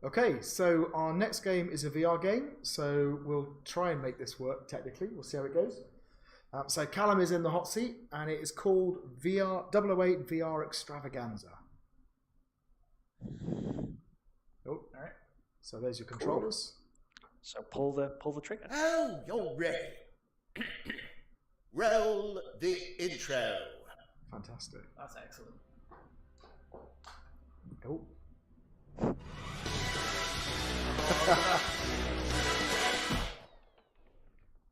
Okay, so our next game is a VR game, so we'll try and make this work technically. We'll see how it goes. So Callum is in the hot seat, and it is called 008 VR Extravaganza. Oh, all right. So there's your controllers. So pull the trigger. Oh, you're ready. Roll the intro. Fantastic. That's excellent. Oh.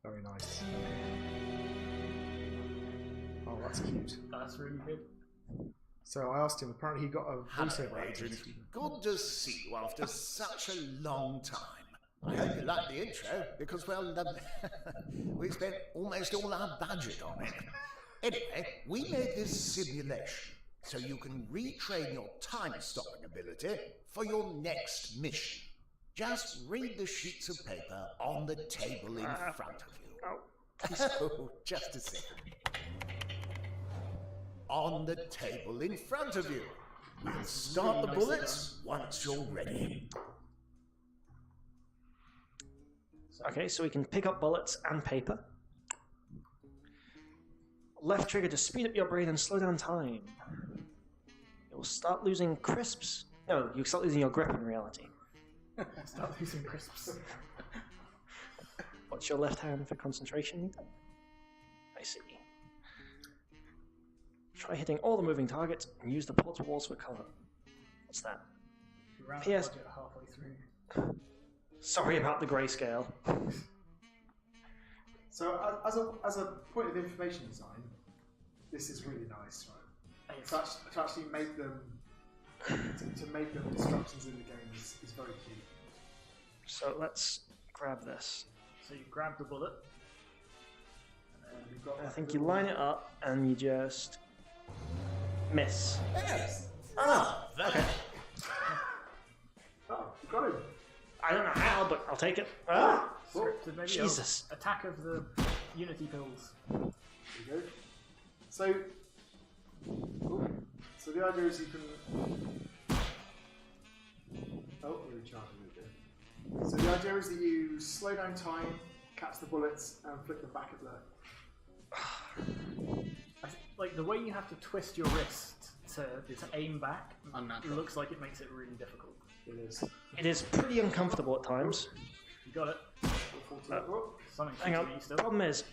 Very nice. Oh, that's cute. That's really good. So I asked him, apparently he got a voiceover Hello, actor. Adrian. Good to see you after such a long time. I hope you like the intro, because, well, we spent almost all our budget on it. Anyway, we made this simulation so you can retrain your time-stopping ability for your next mission. Just read the sheets of paper on the table in front of you. Oh, just a second. On the table in front of you. We'll start the bullets once you're ready. Okay, so we can pick up bullets and paper. Left trigger to speed up your brain and slow down time. You'll start losing crisps. No, you start losing your grip in reality. Start losing crisps. What's your left hand for concentration? I see. Try hitting all the moving targets and use the portable walls for color. What's that? You ran P.S. the budget halfway through. Sorry about the grayscale. So as a point of information design, this is really nice, right? To actually make them to make them instructions in the game is very cute. So let's grab this. So you grab the bullet. And then you've got I think you line it up and you just miss. Yes. Okay. Oh, you got him. I don't know how, but I'll take it. Ah! Scripted maybe. Jesus. Oh, attack of the Unity pills. There you go. So the idea is you can. Oh, you're recharging a bit. So the idea is that you slow down time, catch the bullets, and flick them back at the. Like the way you have to twist your wrist to aim back looks like it makes it really difficult. It is. It is pretty uncomfortable at times. You got it. Something Hang on. to you still. Problem is,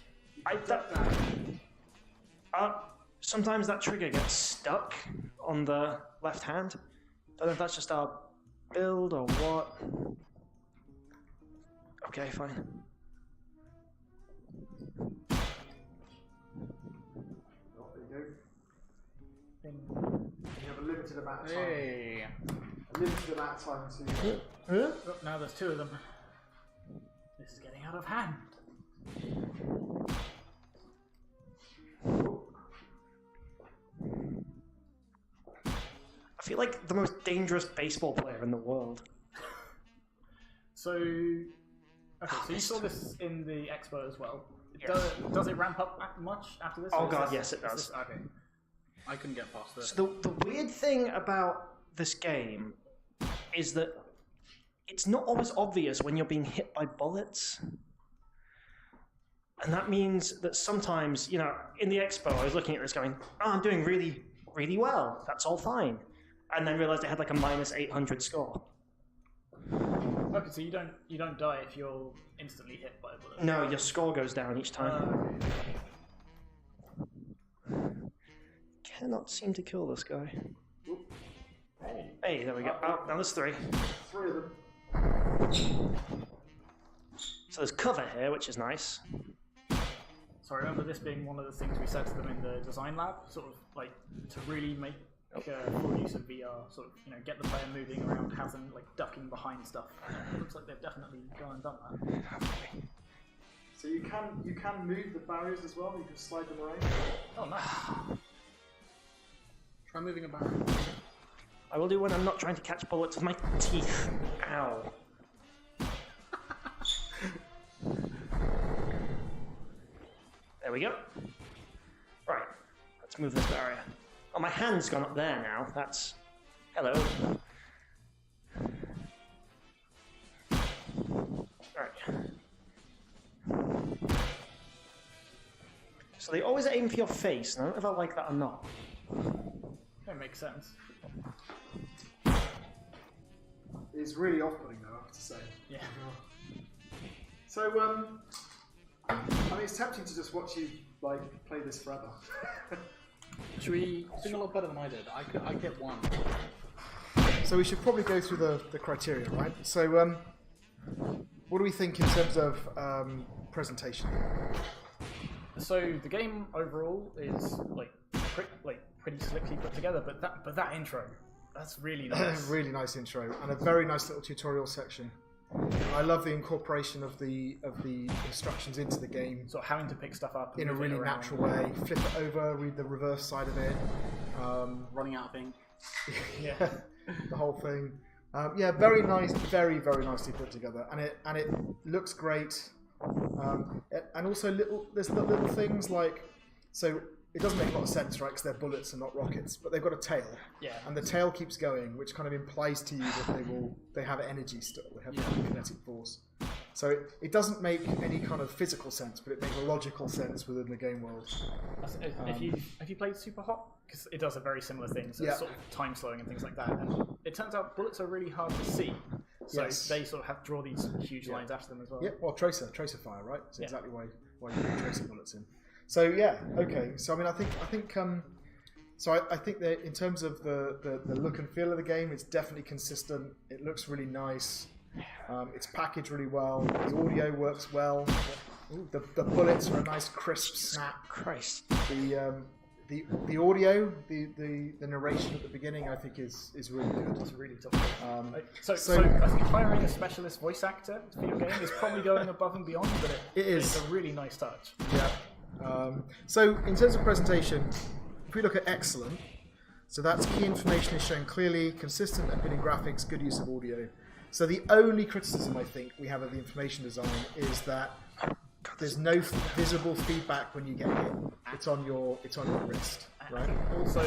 sometimes that trigger gets stuck on the left hand. Don't know if that's just our build or what. Okay, fine. Oh, there you go. You have a limited amount of time. Hey. A limited amount of time to. Oh, now there's two of them. This is getting out of hand. I feel like the most dangerous baseball player in the world. So, okay, so you saw this in the expo as well. Does it ramp up much after this? Oh god, yes it does. Okay. I couldn't get past this. So the weird thing about this game is that it's not always obvious when you're being hit by bullets. And that means that sometimes, you know, in the expo I was looking at this going, oh, I'm doing really, really well. That's all fine. And then realized it had like a minus 800 score. Okay, so you don't die if you're instantly hit by a bullet. No, your score goes down each time. Cannot seem to kill this guy. Hey, there we go. Oh, now there's three. Three of them. So there's cover here, which is nice. So I remember this being one of the things we said to them in the design lab, sort of like to really make full use of VR, sort of, you know, get the player moving around, have them like ducking behind stuff. It looks like they've definitely gone and done that. So you can move the barriers as well. You can slide them around. Oh, nice. Try moving a barrier. I will do when I'm not trying to catch bullets with my teeth. Ow. There we go. Right, let's move this barrier. Oh, my hand's gone up there now. That's... Hello. Right. So they always aim for your face, and I don't know if I like that or not. That makes sense. It's really off-putting, though, I have to say. Yeah. So, I mean, it's tempting to just watch you like play this forever. Should we doing a lot better than I did? I get 1. So we should probably go through the criteria, right? So, what do we think in terms of presentation? So the game overall is pretty slickly put together, but that intro, that's really nice. Really nice intro and a very nice little tutorial section. I love the incorporation of the instructions into the game. Sort of having to pick stuff up in a really natural way. Flip it over, read the reverse side of it. Running out of ink. Yeah, the whole thing. Yeah, very nice, very nicely put together, and it looks great. And also there's little things like, so it doesn't make a lot of sense, right? Because they're bullets and not rockets, but they've got a tail. Yeah. And the tail keeps going, which kind of implies to you that they have energy still. They have kinetic force. So it doesn't make any kind of physical sense, but it makes a logical sense within the game world. Have you played Super Hot? Because it does a very similar thing, so it's sort of time slowing and things like that. And it turns out bullets are really hard to see, so they sort of draw these huge lines after them as well. Yeah, well, tracer fire, right? That's exactly why you put tracer bullets in. So yeah, okay. So I mean, I think that in terms of the look and feel of the game, it's definitely consistent. It looks really nice. It's packaged really well. The audio works well. Ooh, the bullets are a nice crisp snap. Christ. The audio, the narration at the beginning, I think is really good. It's really top. So I think hiring a specialist voice actor for your game is probably going above and beyond, but it's a really nice touch. Yeah. So in terms of presentation, if we look at excellent, so that's key information is shown clearly, consistent appealing graphics, good use of audio. So the only criticism I think we have of the information design is that there's no visible feedback when you get hit. It's on your wrist, right? Also,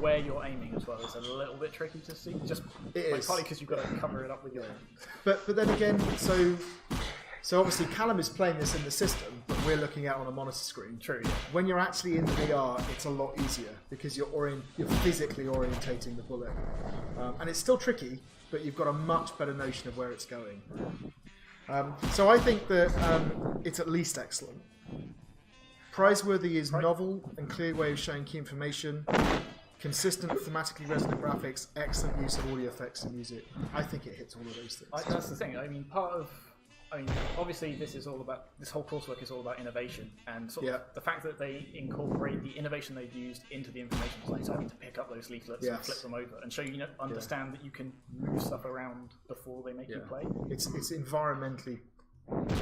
where you're aiming as well is a little bit tricky to see. Just partly because you've got to cover it up with your hand. But then again, so obviously Callum is playing this in the system, but we're looking at it on a monitor screen. True. Yeah. When you're actually in VR, it's a lot easier because you're physically orientating the bullet, and it's still tricky, but you've got a much better notion of where it's going. So I think that it's at least excellent. Prizeworthy is novel and clear way of showing key information, consistent, thematically resonant graphics, excellent use of audio effects and music. I think it hits all of those things. That's the thing. I mean, obviously this whole coursework is all about innovation, and sort of the fact that they incorporate the innovation they've used into the information design, so having to pick up those leaflets and flip them over and show you understand that you can move stuff around before they make you play. It's environmentally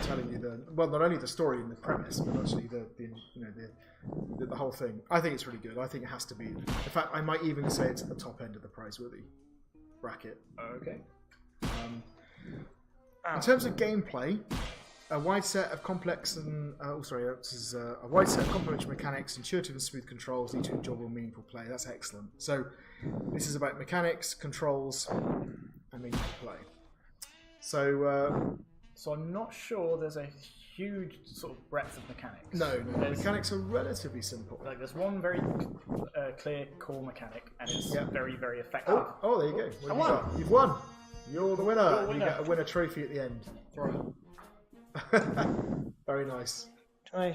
telling you not only the story and the premise, but actually the whole thing. I think it's really good. I think it has to be. In fact, I might even say it's at the top end of the prizeworthy bracket. Okay. In terms of gameplay, a wide set of complex and a wide set of complementary mechanics, intuitive and smooth controls lead to enjoyable, meaningful play. That's excellent. So this is about mechanics, controls, and meaningful play. So I'm not sure there's a huge sort of breadth of mechanics. No, mechanics are relatively simple. Like there's one very clear core mechanic, and it's very, very effective. Oh, there you go. What have you got? You've won. You're the winner. You get a winner trophy at the end. Very nice. No,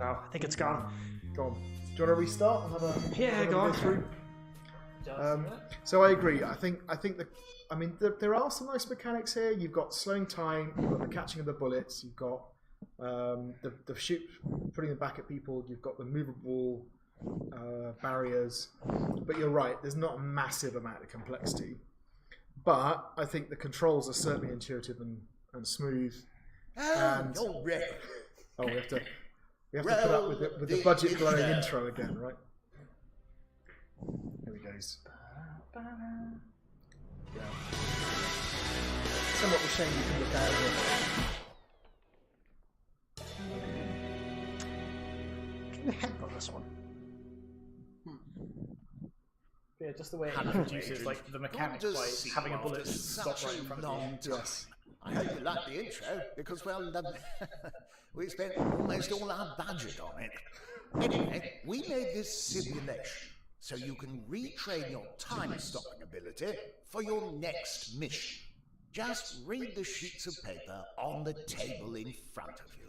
I think it's gone. Go on. Do you want to restart and have a go on through? So I agree. I think there are some nice mechanics here. You've got slowing time. You've got the catching of the bullets. You've got the shoot, putting them back at people. You've got the movable barriers. But you're right. There's not a massive amount of complexity. But I think the controls are certainly intuitive and smooth. And we have to put up with the budget blowing intro again, right? Here he goes. Yeah. Somewhat a shame you can look out of it. Can you head on this one? Yeah, just the way it introduces like the mechanics by having a bullet stop right in front of you. Yes. I hope you like the intro, because, well, we spent almost all our budget on it. Anyway, we made this simulation, so you can retrain your time-stopping ability for your next mission. Just read the sheets of paper on the table in front of you.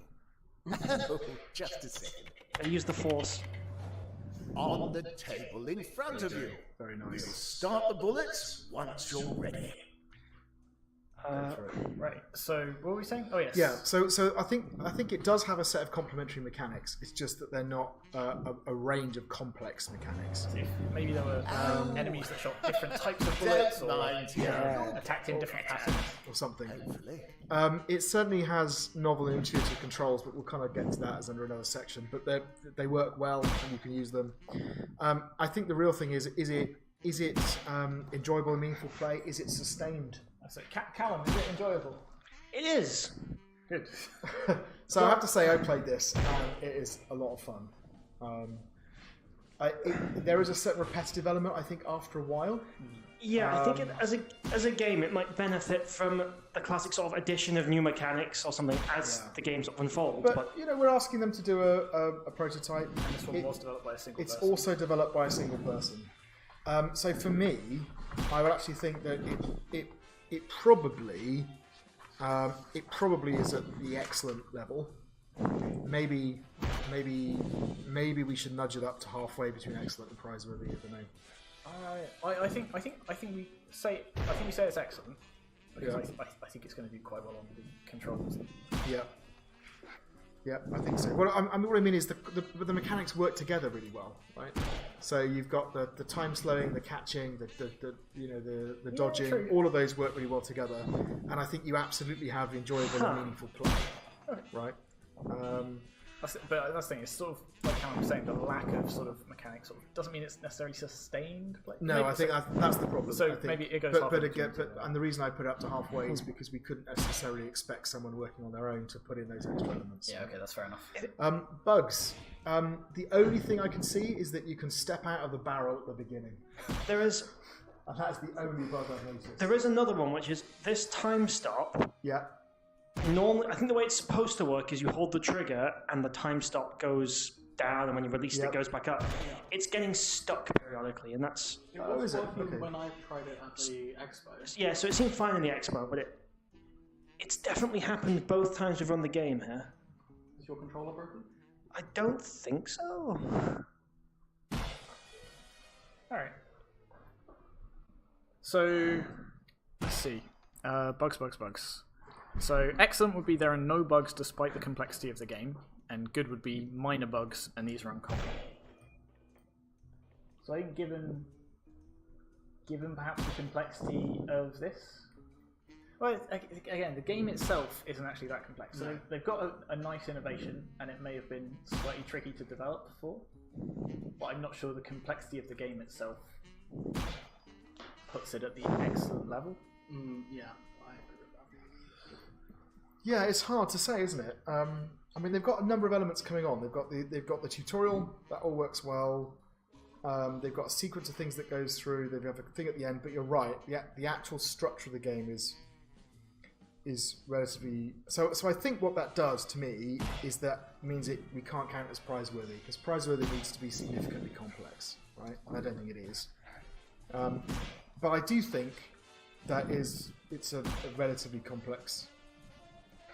Oh, just a second. I use the force. On the table in front of you. Very We'll nice. start the bullets once you're ready. Right. So what were we saying? Oh yes. Yeah, so I think it does have a set of complementary mechanics. It's just that they're not a range of complex mechanics. If maybe there were enemies that shot different types of bullets or attacked in different patterns. Or something. Hopefully. It certainly has novel and intuitive controls, but we'll kind of get to that as under another section. But they work well, and you can use them. I think the real thing is it enjoyable and meaningful play? Is it sustained? So, Callum, is it enjoyable? It is. Good. So I have to say I played this, and it is a lot of fun. There is a certain repetitive element, I think, after a while. Yeah, I think as a game, it might benefit from the classic sort of addition of new mechanics or something as the game sort of unfolds. But we're asking them to do a prototype. And this one was developed by a single person. It's also developed by a single person. So for me, I would actually think that it probably is at the excellent level. Maybe we should nudge it up to halfway between excellent and prizeworthy. I don't know. I think we say it's excellent because I think it's going to do quite well on the controls. Yeah, I think so. Well, I mean, what I mean is the mechanics work together really well, right? So you've got the time slowing, the catching, the dodging. True. All of those work really well together, and I think you absolutely have enjoyable and meaningful play, right? But that's the thing. It's sort of like how I'm saying, the lack of sort of mechanics sort of doesn't mean it's necessarily sustained play. No, I think that's the problem. So I think. maybe it goes But halfway again, between and the reason I put it up to halfway is because we couldn't necessarily expect someone working on their own to put in those extra elements. Yeah, okay, that's fair enough. Bugs. The only thing I can see is that you can step out of the barrel at the beginning. there is And that's the only bug I've noticed. there is another one, which is this time stop. Yeah. Normally, I think the way it's supposed to work is you hold the trigger and the time stop goes down, and when you release it, it goes back up. It's getting stuck periodically, and that's It was is it? working Okay. when I tried it at the expo. yeah. So it seemed fine in the expo, but it's definitely happened both times we've run the game here. Is your controller broken? I don't think so. All right. So let's see. Bugs. So excellent would be there are no bugs despite the complexity of the game, and good would be minor bugs, and these are uncommon. So I think given perhaps the complexity of this, well, again, the game itself isn't actually that complex. So they've got a nice innovation, and it may have been slightly tricky to develop before, but I'm not sure the complexity of the game itself puts it at the excellent level. Yeah, I agree with that. Yeah, it's hard to say, isn't it? I mean, they've got a number of elements coming on. They've got the tutorial that all works well. They've got a sequence of things that goes through. They have a thing at the end. But you're right. The actual structure of the game is relatively. So I think what that does to me is that means we can't count it as prizeworthy, because prizeworthy needs to be significantly complex, right? And I don't think it is. But I do think that it's a relatively complex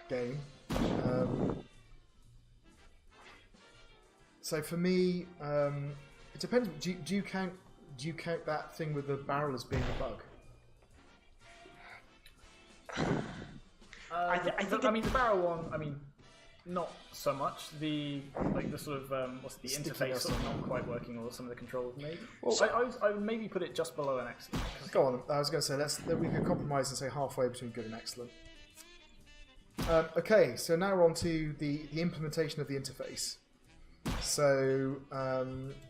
game. So for me, it depends. Do you count that thing with the barrel as being a bug? I think I mean, the barrel one. I mean, not so much. The sort of what's the interface Stickiness sort of and- not quite working, or some of the controls maybe. Well, I would maybe put it just below an excellent. Go on. I was going to say we can compromise and say halfway between good and excellent. Okay, so now we're on to the implementation of the interface. So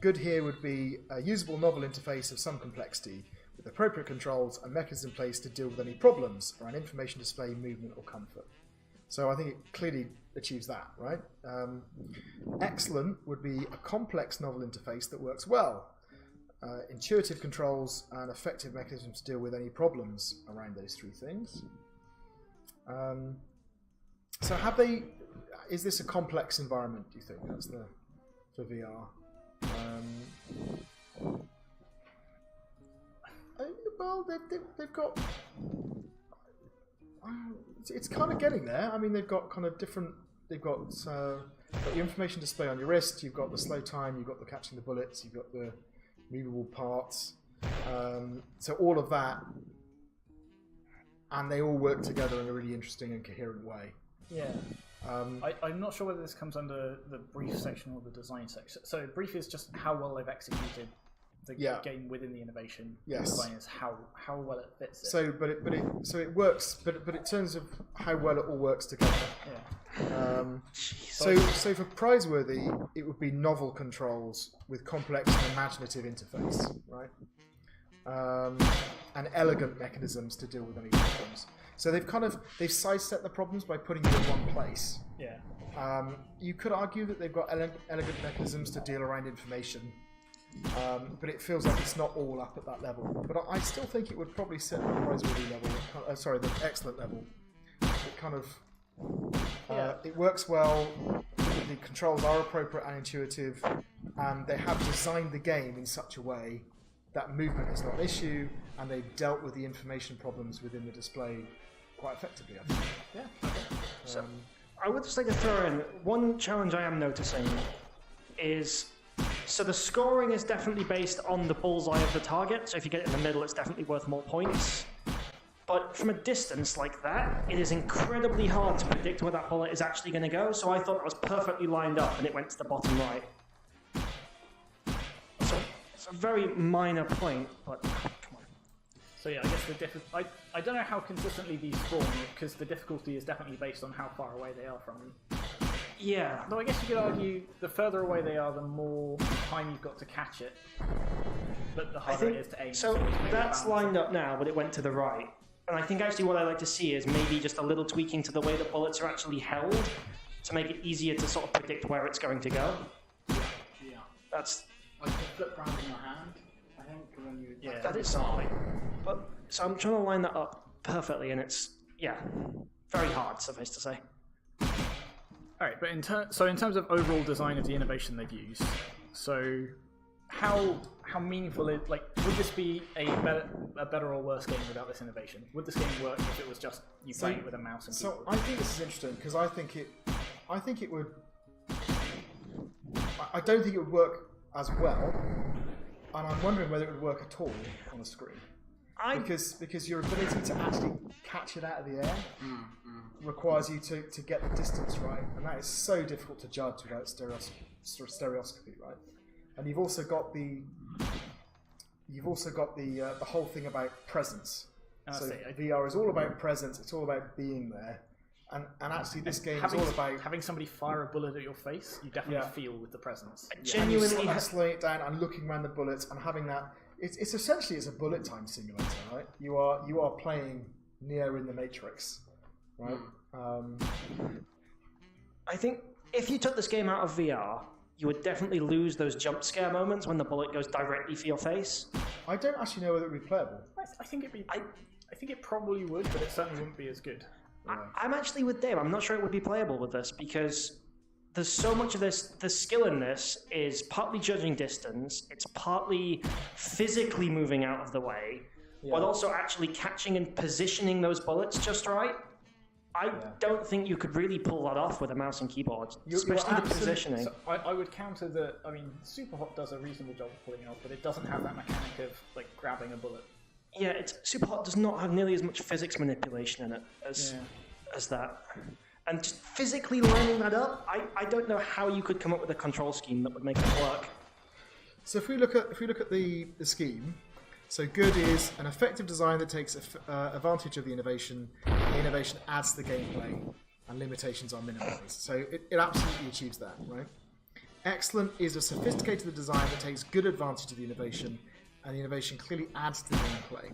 good here would be a usable novel interface of some complexity with appropriate controls and mechanisms in place to deal with any problems around information display, movement, or comfort. So I think it clearly achieves that, right? Excellent would be a complex novel interface that works well. Intuitive controls and effective mechanisms to deal with any problems around those three things. So have they? Is this a complex environment? Do you think that's for VR? Well, they've got. It's kind of getting there. I mean, they've got kind of different. They've got your information display on your wrist. You've got the slow time. You've got the catching the bullets. You've got the movable parts. So all of that, and they all work together in a really interesting and coherent way. Yeah. I'm not sure whether this comes under the brief section or the design section. So brief is just how well they've executed the game within the innovation. Yes. Design is how well it fits. So it works, but in terms of how well it all works together. Yeah. So for prizeworthy, it would be novel controls with complex and imaginative interface, right? And elegant mechanisms to deal with any problems. So they've sidestepped the problems by putting you in one place. Yeah. You could argue that they've got elegant mechanisms to deal around information, but it feels like it's not all up at that level. But I still think it would probably sit at the prizeworthy level. The excellent level. It kind of it works well. The controls are appropriate and intuitive, and they have designed the game in such a way that movement is not an issue, and they've dealt with the information problems within the display quite effectively, I think. Yeah. So I would just like to throw in one challenge I am noticing is, so the scoring is definitely based on the bullseye of the target, so if you get it in the middle, it's definitely worth more points. But from a distance like that, it is incredibly hard to predict where that bullet is actually going to go, so I thought it was perfectly lined up and it went to the bottom right. So it's a very minor point, but come on. So yeah, I guess I don't know how consistently these form, because the difficulty is definitely based on how far away they are from you. Yeah. Though I guess you could argue the further away they are, the more time you've got to catch it, but the harder it is to aim. So that's lined up now, but it went to the right. And I think actually what I like to see is maybe just a little tweaking to the way the bullets are actually held to make it easier to sort of predict where it's going to go. Yeah. That's Like the flip round in your hand, I think, when you... Yeah. that is something. But so I'm trying to line that up perfectly, and it's very hard, suffice to say. All right, but in terms of overall design of the innovation they've used, so how meaningful is, like, would this be a better or worse game without this innovation? Would this game work if it was just you playing it with a mouse and keyboard? So I think this is interesting because I think it would. I don't think it would work as well, and I'm wondering whether it would work at all on a screen. Because your ability to actually catch it out of the air requires you to get the distance right, and that is so difficult to judge without stereoscopy, right? And you've also got the whole thing about presence. So VR is all about presence. It's all about being there, and actually this game is all about having somebody fire a bullet at your face. You definitely feel with the presence. Genuinely slowing it down and looking around the bullets and having that. It's essentially a bullet time simulator, right? You are playing Neo in the Matrix, right? I think if you took this game out of VR, you would definitely lose those jump scare moments when the bullet goes directly for your face. I don't actually know whether it would be playable. I think it probably would, but it certainly wouldn't be as good. I'm actually with Dave. I'm not sure it would be playable with this because there's so much of this. The skill in this is partly judging distance. It's partly physically moving out of the way, but also actually catching and positioning those bullets just right. I don't think you could really pull that off with a mouse and keyboard, especially the positioning. So I would counter that. I mean, Superhot does a reasonable job of pulling it off, but it doesn't have that mechanic of like grabbing a bullet. Yeah, Superhot does not have nearly as much physics manipulation in it as that. And just physically lining that up, I don't know how you could come up with a control scheme that would make it work. So if we look at the scheme, so good is an effective design that takes advantage of the innovation. The innovation adds to the gameplay, and limitations are minimized. So it absolutely achieves that, right? Excellent is a sophisticated design that takes good advantage of the innovation, and the innovation clearly adds to the gameplay.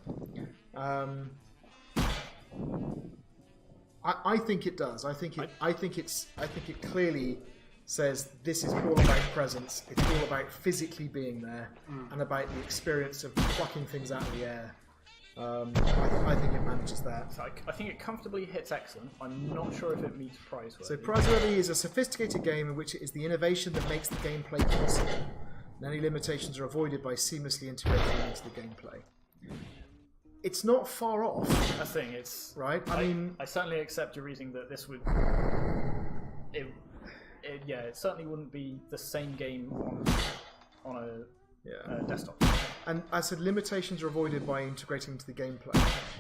I think it does. I think it clearly says this is all about presence. It's all about physically being there and about the experience of plucking things out of the air. I think it manages that. So I think it comfortably hits excellent. I'm not sure if it meets prizeworthy. So Prizeworthy is a sophisticated game in which it is the innovation that makes the gameplay possible. And any limitations are avoided by seamlessly integrating into the gameplay. It's not far off, That's the thing. It's right? I certainly accept your reasoning that this would. It certainly wouldn't be the same game on a desktop. And I said limitations are avoided by integrating into the gameplay.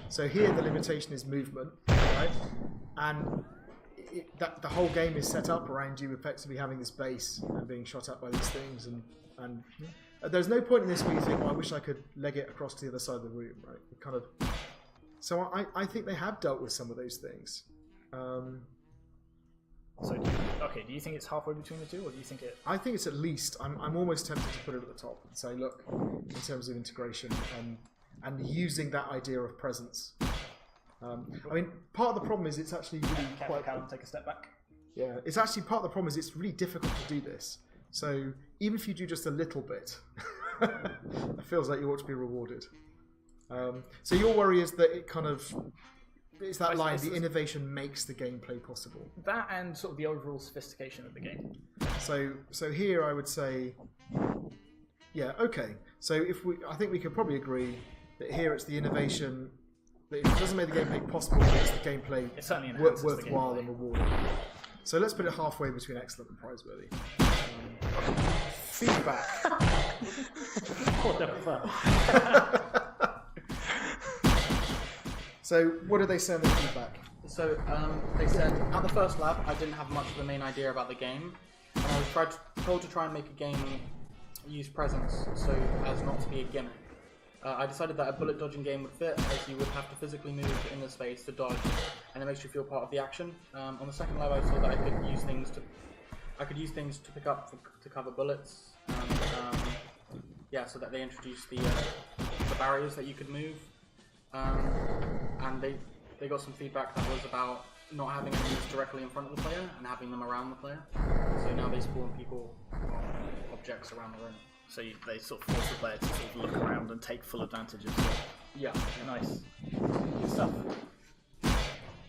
So here the limitation is movement, right? And the whole game is set up around you effectively having this base and being shot at by these things. And there's no point in this where you think, I wish I could leg it across to the other side of the room, right? It kind of. So I think they have dealt with some of those things. So, do you think it's halfway between the two, or do you think it... I think it's at least, I'm almost tempted to put it at the top and say, look, in terms of integration and using that idea of presence. I mean, part of the problem is it's actually really quite... Take a step back. Yeah, it's actually part of the problem is it's really difficult to do this. So even if you do just a little bit, it feels like you ought to be rewarded. So your worry is that it kind of... It's that line, the innovation makes the gameplay possible. That and sort of the overall sophistication of the game. So here I would say, yeah, okay. So I think we could probably agree that here it's the innovation that it doesn't make the gameplay possible, but it's the gameplay worthwhile and rewarding. So let's put it halfway between excellent and prizeworthy. Feedback. What the fuck? So, what did they say in the feedback? So they said at the first lab I didn't have much of a main idea about the game, and I was told to try and make a game use presence so as not to be a gimmick. I decided that a bullet dodging game would fit, as you would have to physically move in the space to dodge, and it makes you feel part of the action. On the second lab I saw that I could use things to pick up to cover bullets. So that they introduced the barriers that you could move. And they got some feedback that was about not having enemies directly in front of the player and having them around the player. So now they spawn people or objects around the room. So they sort of force the player to sort of look around and take full advantage of it. Yeah. Nice. Good stuff.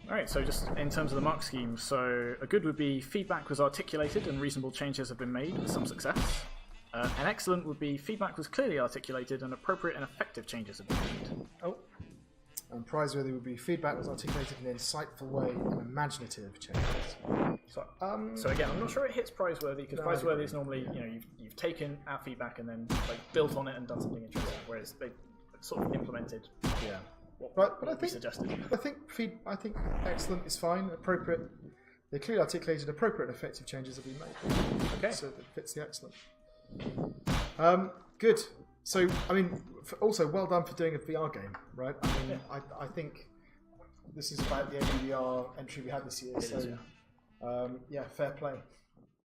Alright, so just in terms of the mark scheme, so a good would be feedback was articulated and reasonable changes have been made with some success. An excellent would be feedback was clearly articulated and appropriate and effective changes have been made. Oh. And prizeworthy would be feedback was articulated in an insightful way and imaginative changes. So again, I'm not sure it hits prizeworthy because prizeworthy is normally you've taken our feedback and then built on it and done something interesting, whereas they sort of implemented what I think suggested. I think excellent is fine. Appropriate. They clearly articulated appropriate and effective changes have been made. Okay. So that fits the excellent. Good. So, I mean, also well done for doing a VR game, right? I mean, I think this is about the only VR entry we had this year. Fair play.